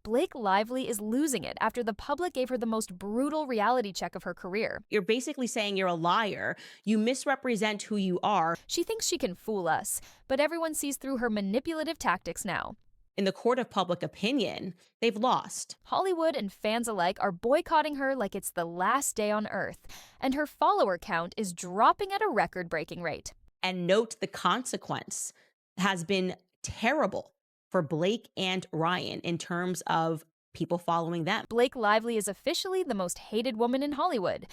Blake Lively is losing it after the public gave her the most brutal reality check of her career. You're basically saying you're a liar. You misrepresent who you are. She thinks she can fool us, but everyone sees through her manipulative tactics now. In the court of public opinion, they've lost. Hollywood and fans alike are boycotting her like it's the last day on Earth, and her follower count is dropping at a record-breaking rate. And note the consequence has been terrible for Blake and Ryan in terms of people following them. Blake Lively is officially the most hated woman in Hollywood.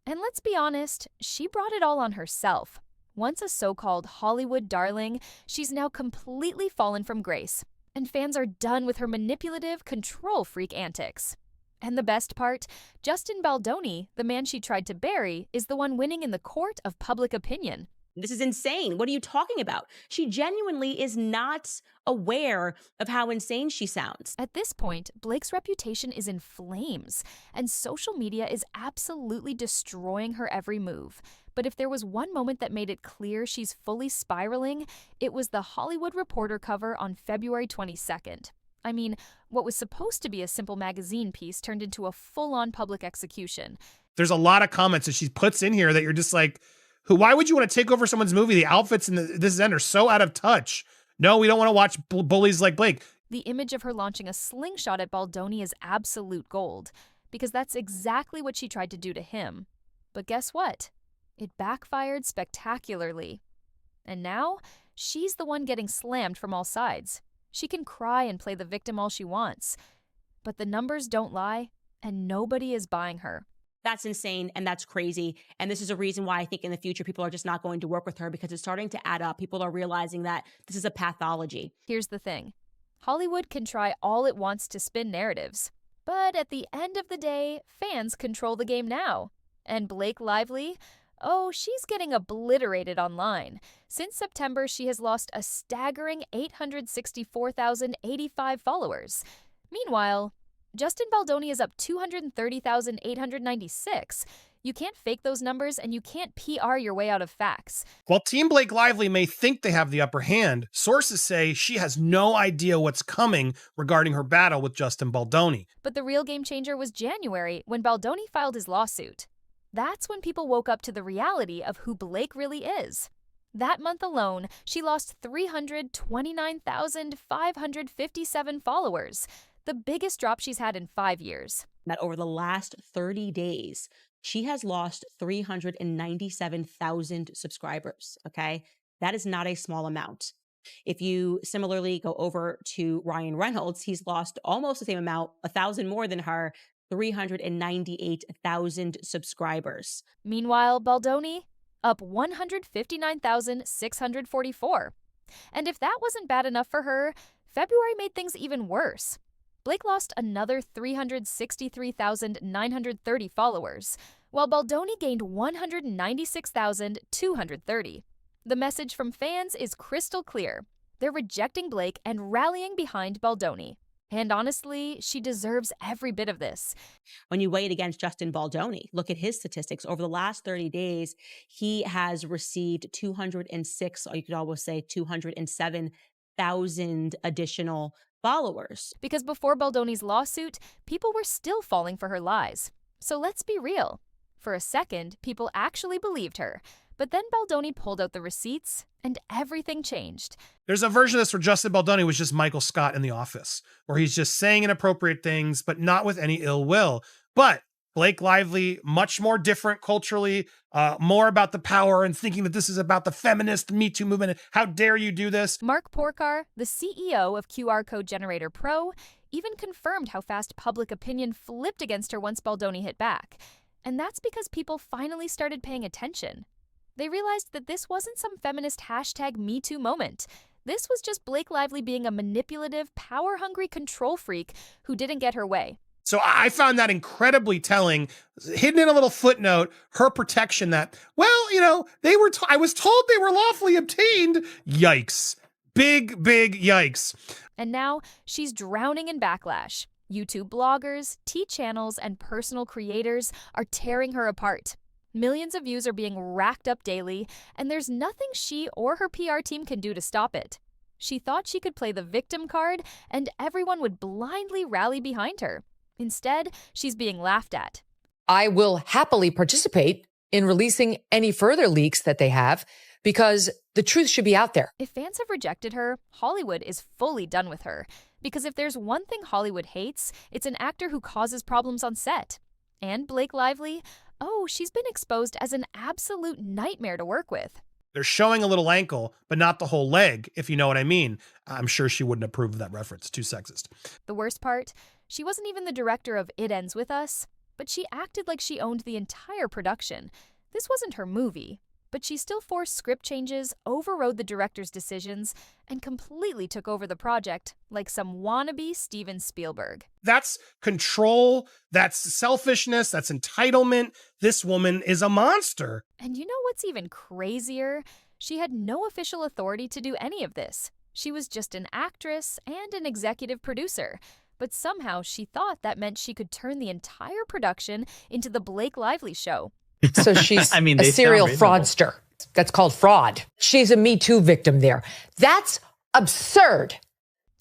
And let's be honest, she brought it all on herself. Once a so-called Hollywood darling, she's now completely fallen from grace. And fans are done with her manipulative, control freak antics. And the best part, Justin Baldoni, the man she tried to bury, is the one winning in the court of public opinion. This is insane. What are you talking about? She genuinely is not aware of how insane she sounds. At this point, Blake's reputation is in flames, and social media is absolutely destroying her every move. But if there was one moment that made it clear she's fully spiraling, it was the Hollywood Reporter cover on February 22nd. I mean, what was supposed to be a simple magazine piece turned into a full-on public execution. There's a lot of comments that she puts in here that you're just like, why would you want to take over someone's movie? The outfits in this end are so out of touch. No, we don't want to watch bullies like Blake. The image of her launching a slingshot at Baldoni is absolute gold, because that's exactly what she tried to do to him. But guess what? It backfired spectacularly. And now, she's the one getting slammed from all sides. She can cry and play the victim all she wants. But the numbers don't lie, and nobody is buying her. That's insane and that's crazy. And this is a reason why I think in the future people are just not going to work with her, because it's starting to add up. People are realizing that this is a pathology. Here's the thing. Hollywood can try all it wants to spin narratives. But at the end of the day, fans control the game now. And Blake Lively? Oh, she's getting obliterated online. Since September, she has lost a staggering 864,085 followers. Meanwhile, Justin Baldoni is up 230,896. You can't fake those numbers, and you can't PR your way out of facts. While Team Blake Lively may think they have the upper hand, sources say she has no idea what's coming regarding her battle with Justin Baldoni. But the real game changer was January, when Baldoni filed his lawsuit. That's when people woke up to the reality of who Blake really is. That month alone, she lost 329,557 followers. The biggest drop she's had in 5 years. That over the last 30 days, she has lost 397,000 subscribers, okay? That is not a small amount. If you similarly go over to Ryan Reynolds, he's lost almost the same amount, 1,000 more than her, 398,000 subscribers. Meanwhile, Baldoni, up 159,644. And if that wasn't bad enough for her, February made things even worse. Blake lost another 363,930 followers, while Baldoni gained 196,230. The message from fans is crystal clear. They're rejecting Blake and rallying behind Baldoni. And honestly, she deserves every bit of this. When you weigh it against Justin Baldoni, look at his statistics. Over the last 30 days, he has received 206, or you could almost say 207,000 additional followers. Because before Baldoni's lawsuit, people were still falling for her lies. So let's be real. For a second, people actually believed her. But then Baldoni pulled out the receipts, and everything changed. There's a version of this where Justin Baldoni was just Michael Scott in The Office, where he's just saying inappropriate things, but not with any ill will. But Blake Lively, much more different culturally, more about the power and thinking that this is about the feminist Me Too movement. How dare you do this? Mark Porcar, the CEO of QR Code Generator Pro, even confirmed how fast public opinion flipped against her once Baldoni hit back. And that's because people finally started paying attention. They realized that this wasn't some feminist #MeToo moment. This was just Blake Lively being a manipulative, power-hungry control freak who didn't get her way. So I found that incredibly telling. Hidden in a little footnote, her protection that, well, you know, I was told they were lawfully obtained. Yikes. Big yikes. And now she's drowning in backlash. YouTube bloggers, tea channels, and personal creators are tearing her apart. Millions of views are being racked up daily, and there's nothing she or her PR team can do to stop it. She thought she could play the victim card and everyone would blindly rally behind her. Instead, she's being laughed at. I will happily participate in releasing any further leaks that they have because the truth should be out there. If fans have rejected her, Hollywood is fully done with her. Because if there's one thing Hollywood hates, it's an actor who causes problems on set. And Blake Lively, oh, she's been exposed as an absolute nightmare to work with. They're showing a little ankle, but not the whole leg, if you know what I mean. I'm sure she wouldn't approve of that reference. Too sexist. The worst part, she wasn't even the director of It Ends With Us, but she acted like she owned the entire production. This wasn't her movie, but she still forced script changes, overrode the director's decisions, and completely took over the project like some wannabe Steven Spielberg. That's control, that's selfishness, that's entitlement. This woman is a monster. And you know what's even crazier? She had no official authority to do any of this. She was just an actress and an executive producer. But somehow she thought that meant she could turn the entire production into the Blake Lively show. So she's I mean, a they serial sound reasonable. fraudster. That's called fraud. She's a Me Too victim there. That's absurd.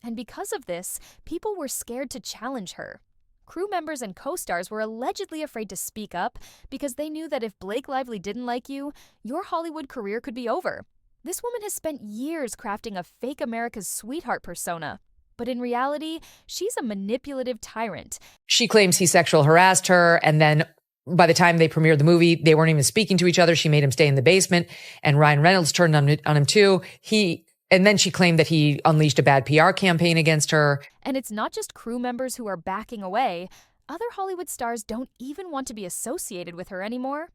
And because of this, people were scared to challenge her. Crew members and co-stars were allegedly afraid to speak up because they knew that if Blake Lively didn't like you, your Hollywood career could be over. This woman has spent years crafting a fake America's sweetheart persona. But in reality, she's a manipulative tyrant. She claims he sexual harassed her, and then by the time they premiered the movie, they weren't even speaking to each other. She made him stay in the basement, and Ryan Reynolds turned on him too. And then she claimed that he unleashed a bad PR campaign against her. And it's not just crew members who are backing away. Other Hollywood stars don't even want to be associated with her anymore.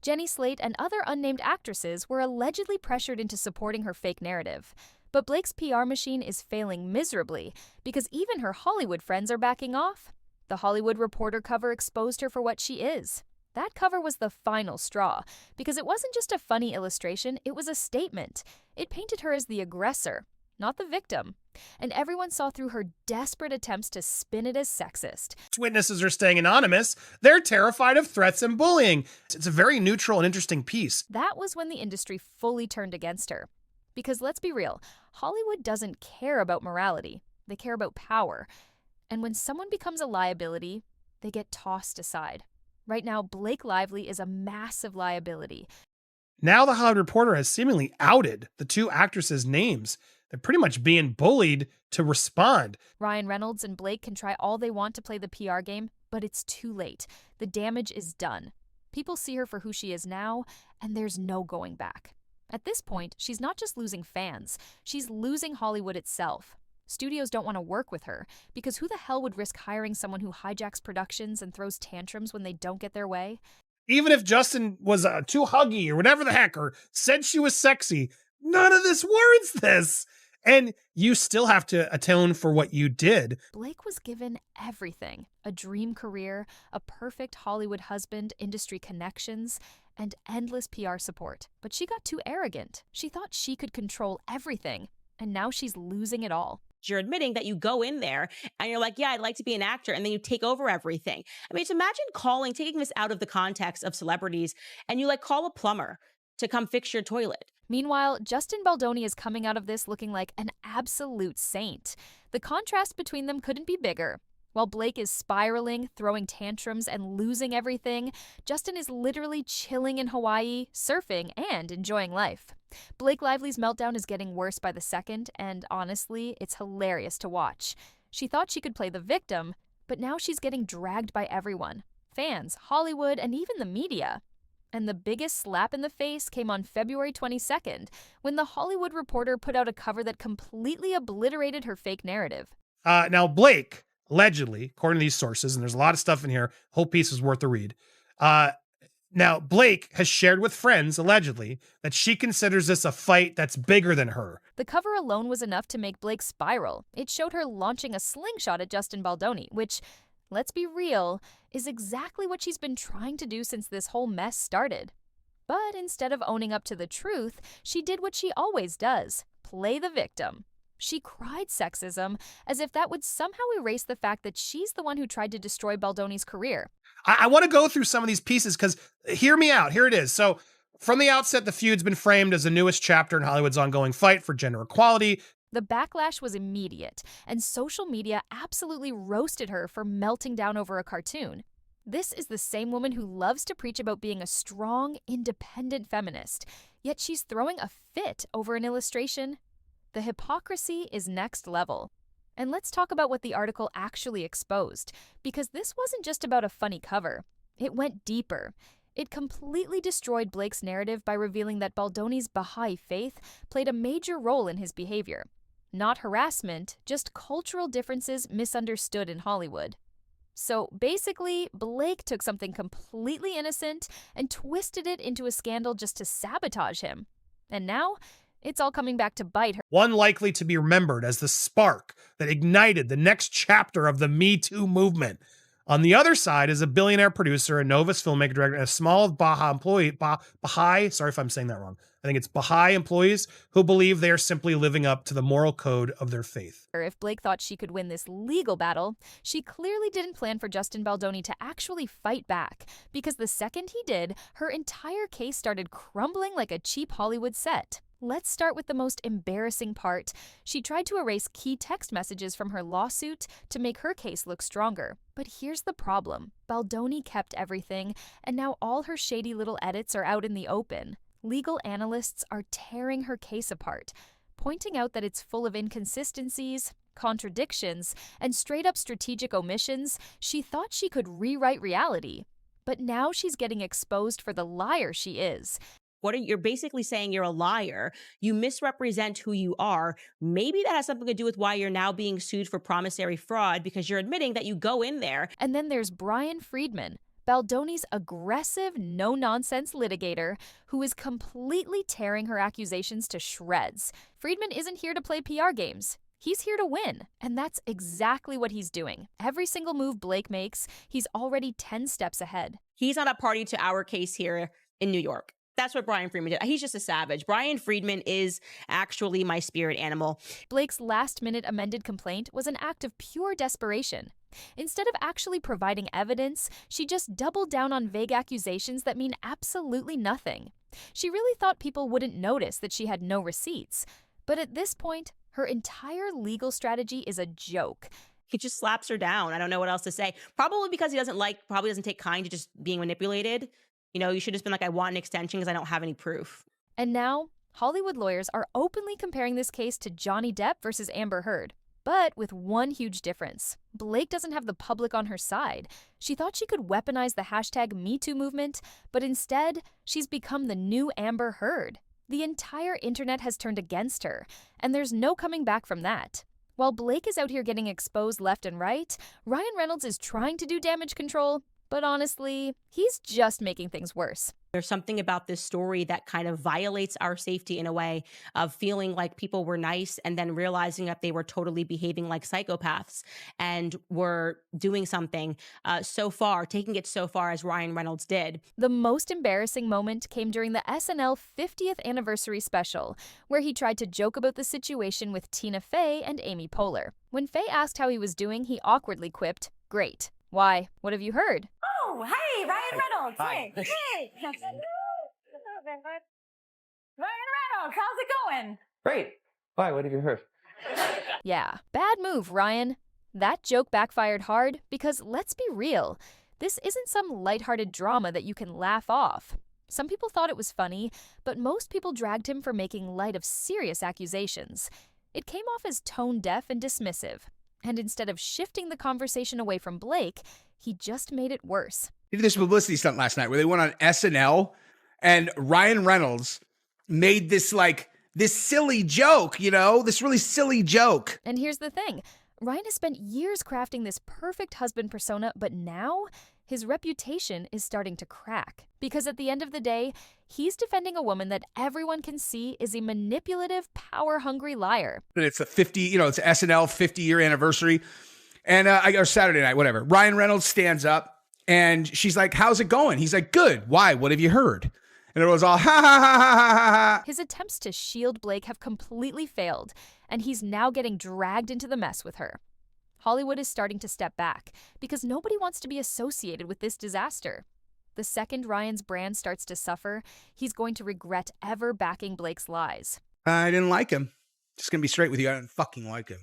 Jenny Slate and other unnamed actresses were allegedly pressured into supporting her fake narrative. But Blake's PR machine is failing miserably because even her Hollywood friends are backing off. The Hollywood Reporter cover exposed her for what she is. That cover was the final straw because it wasn't just a funny illustration, it was a statement. It painted her as the aggressor, not the victim. And everyone saw through her desperate attempts to spin it as sexist. Witnesses are staying anonymous. They're terrified of threats and bullying. It's a very neutral and interesting piece. That was when the industry fully turned against her. Because let's be real, Hollywood doesn't care about morality. They care about power. And when someone becomes a liability, they get tossed aside. Right now, Blake Lively is a massive liability. Now the Hollywood Reporter has seemingly outed the two actresses' names. They're pretty much being bullied to respond. Ryan Reynolds and Blake can try all they want to play the PR game, but it's too late. The damage is done. People see her for who she is now, and there's no going back. At this point, she's not just losing fans, she's losing Hollywood itself. Studios don't want to work with her, because who the hell would risk hiring someone who hijacks productions and throws tantrums when they don't get their way? Even if Justin was too huggy or whatever the heck, or said she was sexy, none of this warrants this. And you still have to atone for what you did. Blake was given everything. A dream career, a perfect Hollywood husband, industry connections, and endless PR support. But she got too arrogant. She thought she could control everything. And now she's losing it all. You're admitting that you go in there and you're like, yeah, I'd like to be an actor. And then you take over everything. I mean, just imagine taking this out of the context of celebrities and you call a plumber to come fix your toilet. Meanwhile, Justin Baldoni is coming out of this looking like an absolute saint. The contrast between them couldn't be bigger. While Blake is spiraling, throwing tantrums, and losing everything, Justin is literally chilling in Hawaii, surfing, and enjoying life. Blake Lively's meltdown is getting worse by the second, and honestly, it's hilarious to watch. She thought she could play the victim, but now she's getting dragged by everyone. Fans, Hollywood, and even the media. And the biggest slap in the face came on February 22nd, when the Hollywood Reporter put out a cover that completely obliterated her fake narrative. Now, Blake, allegedly, according to these sources, and there's a lot of stuff in here, whole piece is worth a read. Now, Blake has shared with friends, allegedly, that she considers this a fight that's bigger than her. The cover alone was enough to make Blake spiral. It showed her launching a slingshot at Justin Baldoni, which, let's be real, is exactly what she's been trying to do since this whole mess started. But instead of owning up to the truth, she did what she always does, play the victim. She cried sexism as if that would somehow erase the fact that she's the one who tried to destroy Baldoni's career. I want to go through some of these pieces because hear me out. Here it is. So from the outset, the feud's been framed as the newest chapter in Hollywood's ongoing fight for gender equality. The backlash was immediate, and social media absolutely roasted her for melting down over a cartoon. This is the same woman who loves to preach about being a strong, independent feminist, yet she's throwing a fit over an illustration. The hypocrisy is next level. And let's talk about what the article actually exposed, because this wasn't just about a funny cover. It went deeper. It completely destroyed Blake's narrative by revealing that Baldoni's Baha'i faith played a major role in his behavior. Not harassment, just cultural differences misunderstood in Hollywood. So basically, Blake took something completely innocent and twisted it into a scandal just to sabotage him. And now, it's all coming back to bite her. One likely to be remembered as the spark that ignited the next chapter of the Me Too movement. On the other side is a billionaire producer, a novice filmmaker, director, and a small Baha'i, sorry if I'm saying that wrong. I think it's Baha'i employees who believe they are simply living up to the moral code of their faith. If Blake thought she could win this legal battle, she clearly didn't plan for Justin Baldoni to actually fight back, because the second he did, her entire case started crumbling like a cheap Hollywood set. Let's start with the most embarrassing part. She tried to erase key text messages from her lawsuit to make her case look stronger. But here's the problem. Baldoni kept everything, and now all her shady little edits are out in the open. Legal analysts are tearing her case apart, pointing out that it's full of inconsistencies, contradictions, and straight-up strategic omissions. She thought she could rewrite reality. But now she's getting exposed for the liar she is. You're basically saying you're a liar. You misrepresent who you are. Maybe that has something to do with why you're now being sued for promissory fraud, because you're admitting that you go in there. And then there's Brian Friedman, Baldoni's aggressive, no-nonsense litigator who is completely tearing her accusations to shreds. Friedman isn't here to play PR games. He's here to win, and that's exactly what he's doing. Every single move Blake makes, he's already 10 steps ahead. He's not a party to our case here in New York. That's what Brian Friedman did. He's just a savage. Brian Friedman is actually my spirit animal. Blake's last-minute amended complaint was an act of pure desperation. Instead of actually providing evidence, she just doubled down on vague accusations that mean absolutely nothing. She really thought people wouldn't notice that she had no receipts. But at this point, her entire legal strategy is a joke. He just slaps her down. I don't know what else to say. Probably because he probably doesn't take kind to just being manipulated. You know, you should have just been like, I want an extension because I don't have any proof. And now, Hollywood lawyers are openly comparing this case to Johnny Depp versus Amber Heard. But with one huge difference. Blake doesn't have the public on her side. She thought she could weaponize the hashtag #MeToo movement, but instead, she's become the new Amber Heard. The entire internet has turned against her, and there's no coming back from that. While Blake is out here getting exposed left and right, Ryan Reynolds is trying to do damage control, but honestly, he's just making things worse. There's something about this story that kind of violates our safety in a way of feeling like people were nice and then realizing that they were totally behaving like psychopaths and were doing something taking it so far as Ryan Reynolds did. The most embarrassing moment came during the SNL 50th anniversary special, where he tried to joke about the situation with Tina Fey and Amy Poehler. When Fey asked how he was doing, he awkwardly quipped, "Great. Why? What have you heard?" Oh, hey, Ryan Reynolds. Hi. Hey. Ryan Reynolds, how's it going? Great. Why? What have you heard? Yeah, bad move, Ryan. That joke backfired hard because, let's be real, this isn't some lighthearted drama that you can laugh off. Some people thought it was funny, but most people dragged him for making light of serious accusations. It came off as tone-deaf and dismissive. And instead of shifting the conversation away from Blake, he just made it worse. He did this publicity stunt last night where they went on SNL and Ryan Reynolds made this silly joke, this really silly joke. And here's the thing. Ryan has spent years crafting this perfect husband persona, but now his reputation is starting to crack. Because at the end of the day, he's defending a woman that everyone can see is a manipulative, power-hungry liar. It's it's SNL 50-year anniversary. And or Saturday night, whatever. Ryan Reynolds stands up and she's like, "How's it going?" He's like, "Good. Why? What have you heard?" And it was all, ha, ha, ha, ha, ha, ha. His attempts to shield Blake have completely failed, and he's now getting dragged into the mess with her. Hollywood is starting to step back because nobody wants to be associated with this disaster. The second Ryan's brand starts to suffer, he's going to regret ever backing Blake's lies. I didn't like him. Just gonna be straight with you. I don't fucking like him.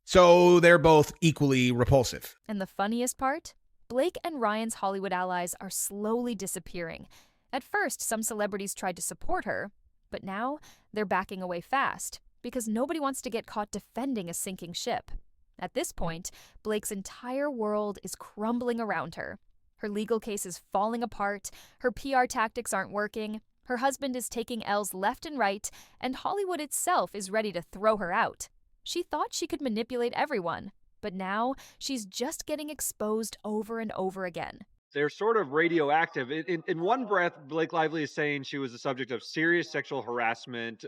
So they're both equally repulsive. And the funniest part? Blake and Ryan's Hollywood allies are slowly disappearing. At first, some celebrities tried to support her, but now they're backing away fast because nobody wants to get caught defending a sinking ship. At this point, Blake's entire world is crumbling around her. Her legal case is falling apart, her PR tactics aren't working, her husband is taking L's left and right, and Hollywood itself is ready to throw her out. She thought she could manipulate everyone, but now she's just getting exposed over and over again. They're sort of radioactive. In one breath, Blake Lively is saying she was the subject of serious sexual harassment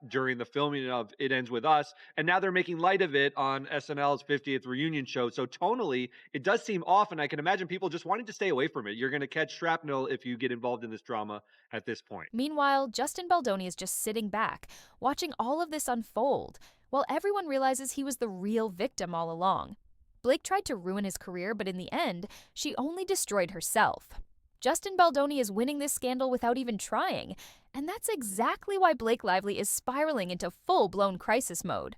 during the filming of It Ends With Us, and now they're making light of it on SNL's 50th reunion show. So tonally, it does seem off, and I can imagine people just wanting to stay away from it. You're going to catch shrapnel if you get involved in this drama at this point. Meanwhile, Justin Baldoni is just sitting back, watching all of this unfold, while everyone realizes he was the real victim all along. Blake tried to ruin his career, but in the end, she only destroyed herself. Justin Baldoni is winning this scandal without even trying, and that's exactly why Blake Lively is spiraling into full-blown crisis mode.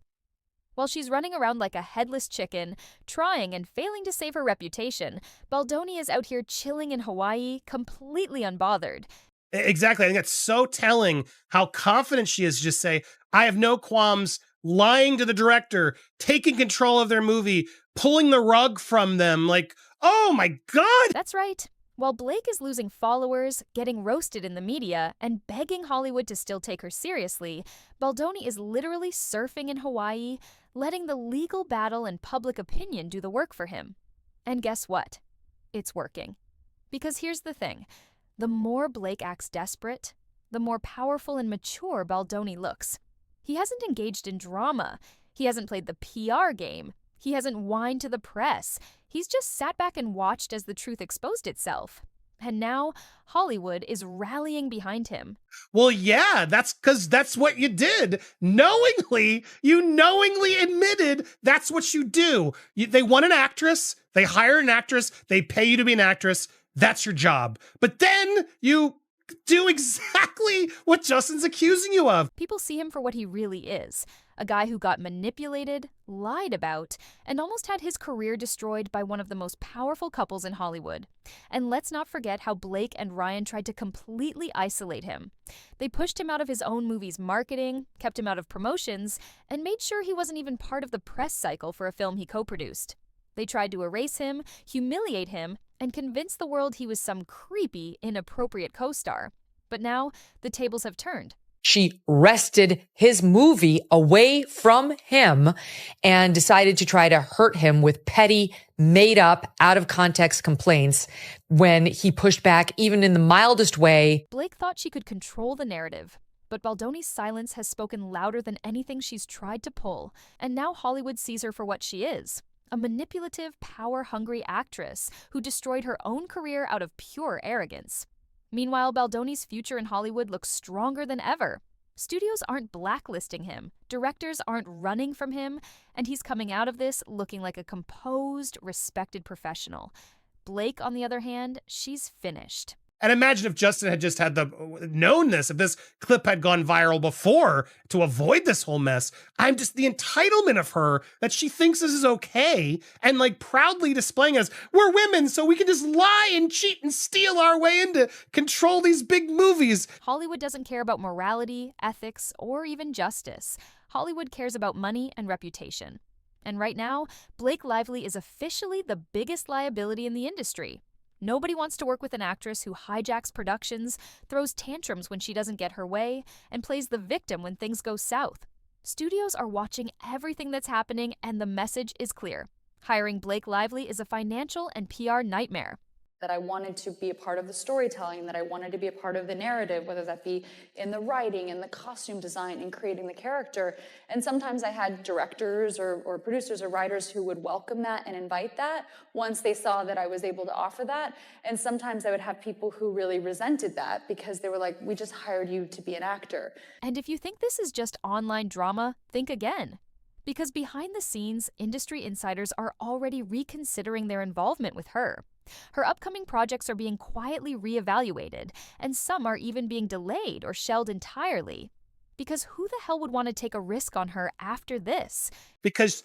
While she's running around like a headless chicken, trying and failing to save her reputation, Baldoni is out here chilling in Hawaii, completely unbothered. Exactly. I think that's so telling how confident she is to just say, I have no qualms lying to the director, taking control of their movie, pulling the rug from them. Like, oh my God. That's right. While Blake is losing followers, getting roasted in the media, and begging Hollywood to still take her seriously, Baldoni is literally surfing in Hawaii, letting the legal battle and public opinion do the work for him. And guess what? It's working. Because here's the thing. The more Blake acts desperate, the more powerful and mature Baldoni looks. He hasn't engaged in drama. He hasn't played the PR game. He hasn't whined to the press. He's just sat back and watched as the truth exposed itself. And now Hollywood is rallying behind him. Well, yeah, that's because that's what you did. You knowingly admitted that's what you do. They want an actress. They hire an actress. They pay you to be an actress. That's your job. But then you do exactly what Justin's accusing you of. People see him for what he really is, a guy who got manipulated, lied about, and almost had his career destroyed by one of the most powerful couples in Hollywood. And let's not forget how Blake and Ryan tried to completely isolate him. They pushed him out of his own movie's marketing, kept him out of promotions, and made sure he wasn't even part of the press cycle for a film he co-produced. They tried to erase him, humiliate him, and convince the world he was some creepy, inappropriate co-star. But now, the tables have turned. She wrested his movie away from him and decided to try to hurt him with petty, made-up, out-of-context complaints when he pushed back even in the mildest way. Blake thought she could control the narrative, but Baldoni's silence has spoken louder than anything she's tried to pull, and now Hollywood sees her for what she is. A manipulative, power-hungry actress who destroyed her own career out of pure arrogance. Meanwhile, Baldoni's future in Hollywood looks stronger than ever. Studios aren't blacklisting him, directors aren't running from him, and he's coming out of this looking like a composed, respected professional. Blake, on the other hand, she's finished. And imagine if Justin had just known this, if this clip had gone viral before to avoid this whole mess. I'm just the entitlement of her that she thinks this is okay and like proudly displaying as we're women, so we can just lie and cheat and steal our way into control these big movies. Hollywood doesn't care about morality, ethics, or even justice. Hollywood cares about money and reputation. And right now, Blake Lively is officially the biggest liability in the industry. Nobody wants to work with an actress who hijacks productions, throws tantrums when she doesn't get her way, and plays the victim when things go south. Studios are watching everything that's happening, and the message is clear. Hiring Blake Lively is a financial and PR nightmare. That I wanted to be a part of the storytelling, that I wanted to be a part of the narrative, whether that be in the writing, in the costume design, in creating the character. And sometimes I had directors or producers or writers who would welcome that and invite that once they saw that I was able to offer that. And sometimes I would have people who really resented that because they were like, we just hired you to be an actor. And if you think this is just online drama, think again. Because behind the scenes, industry insiders are already reconsidering their involvement with her. Her upcoming projects are being quietly reevaluated, and some are even being delayed or shelved entirely. Because who the hell would want to take a risk on her after this? Because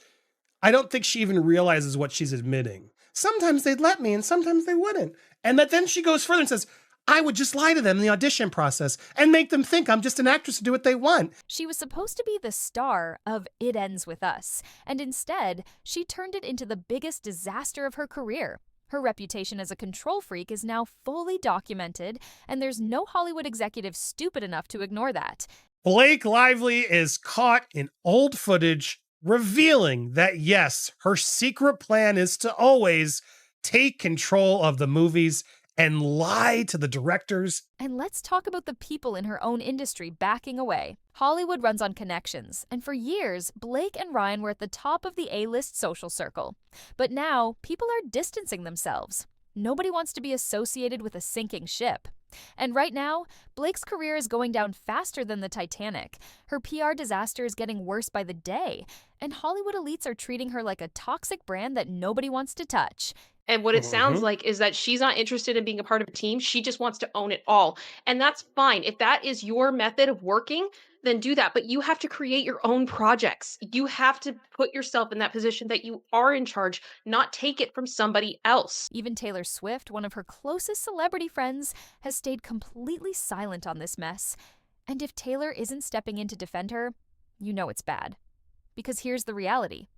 I don't think she even realizes what she's admitting. Sometimes they'd let me and sometimes they wouldn't. And that then she goes further and says, I would just lie to them in the audition process and make them think I'm just an actress to do what they want. She was supposed to be the star of It Ends With Us, and instead, she turned it into the biggest disaster of her career. Her reputation as a control freak is now fully documented, and there's no Hollywood executive stupid enough to ignore that. Blake Lively is caught in old footage revealing that, yes, her secret plan is to always take control of the movies and lie to the directors. And let's talk about the people in her own industry backing away. Hollywood runs on connections, and for years, Blake and Ryan were at the top of the A-list social circle. But now, people are distancing themselves. Nobody wants to be associated with a sinking ship. And right now, Blake's career is going down faster than the Titanic. Her PR disaster is getting worse by the day, and Hollywood elites are treating her like a toxic brand that nobody wants to touch. And what it sounds like is that she's not interested in being a part of a team. She just wants to own it all. And that's fine. If that is your method of working, then do that. But you have to create your own projects. You have to put yourself in that position that you are in charge, not take it from somebody else. Even Taylor Swift, one of her closest celebrity friends, has stayed completely silent on this mess. And if Taylor isn't stepping in to defend her, you know it's bad. Because here's the reality.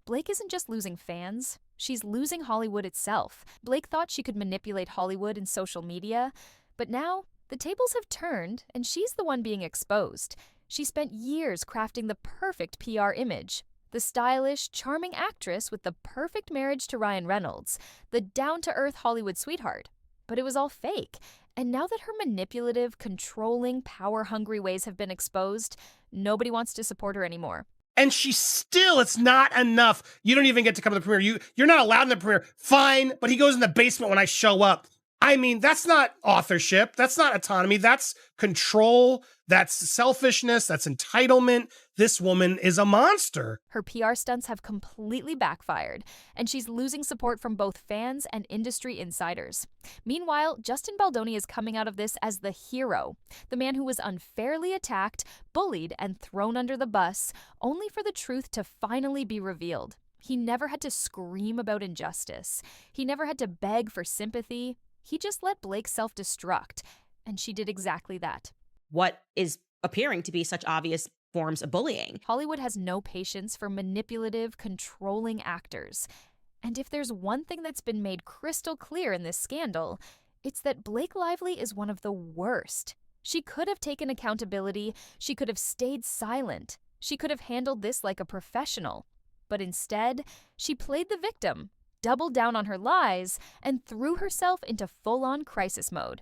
Blake isn't just losing fans, she's losing Hollywood itself. Blake thought she could manipulate Hollywood and social media, but now the tables have turned and she's the one being exposed. She spent years crafting the perfect PR image. The stylish, charming actress with the perfect marriage to Ryan Reynolds, the down-to-earth Hollywood sweetheart. But it was all fake. And now that her manipulative, controlling, power-hungry ways have been exposed, nobody wants to support her anymore. And it's not enough. You don't even get to come to the premiere. You're not allowed in the premiere. Fine, but he goes in the basement when I show up. I mean, that's not authorship. That's not autonomy. That's control. That's selfishness. That's entitlement. This woman is a monster. Her PR stunts have completely backfired, and she's losing support from both fans and industry insiders. Meanwhile, Justin Baldoni is coming out of this as the hero, the man who was unfairly attacked, bullied, and thrown under the bus, only for the truth to finally be revealed. He never had to scream about injustice. He never had to beg for sympathy. He just let Blake self-destruct, and she did exactly that. What is appearing to be such obvious forms of bullying. Hollywood has no patience for manipulative, controlling actors. And if there's one thing that's been made crystal clear in this scandal, it's that Blake Lively is one of the worst. She could have taken accountability. She could have stayed silent. She could have handled this like a professional. But instead, she played the victim, doubled down on her lies, and threw herself into full-on crisis mode.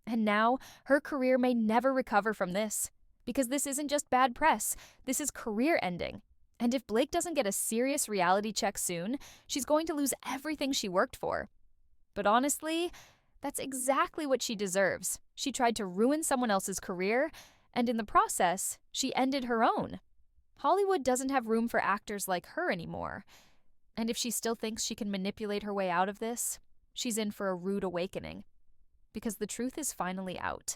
And now, her career may never recover from this. Because this isn't just bad press, this is career ending. And if Blake doesn't get a serious reality check soon, she's going to lose everything she worked for. But honestly, that's exactly what she deserves. She tried to ruin someone else's career, and in the process, she ended her own. Hollywood doesn't have room for actors like her anymore. And if she still thinks she can manipulate her way out of this, she's in for a rude awakening. Because the truth is finally out,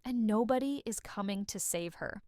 and nobody is coming to save her.